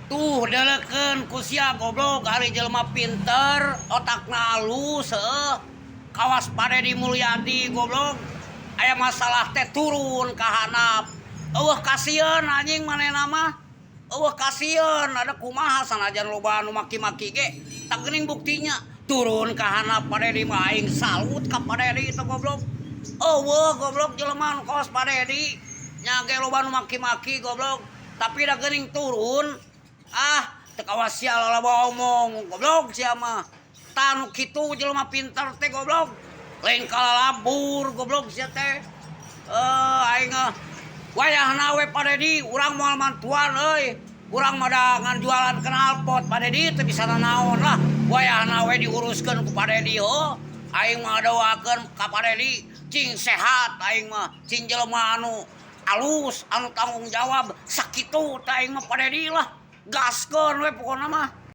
Tuh deleken kusia goblok hari jelema pinter otakna halus kawas pade di Mulyadi goblok aya masalah teh turun ka handap eueuh kasieun anjing manehna mah eueuh kasieun ada kumaha sanajan loba anu maki-maki ge tak geuning buktinya turun ka handap pade di mah aing salut ka pade di itu goblok eueuh goblok jelema anu kawas pade di nya ge loba anu maki-maki goblok tapi da geuning turun teu kawas sia loba omong goblok sia mah tanu kitu jelema pinter teh goblok lain kalalabur goblok sia teh aing wayahna we Padedi urang moal mantuan euy urang mah da ngan jualan knalpot Padedi teu bisa nanaon lah wayahna we diuruskeun ku Padedi aing mah doakeun ka Padedi cing sehat aing mah cing jelema anu alus anu tanggung jawab sakitu teh aing mah Padedi lah gaskeun we pokona mah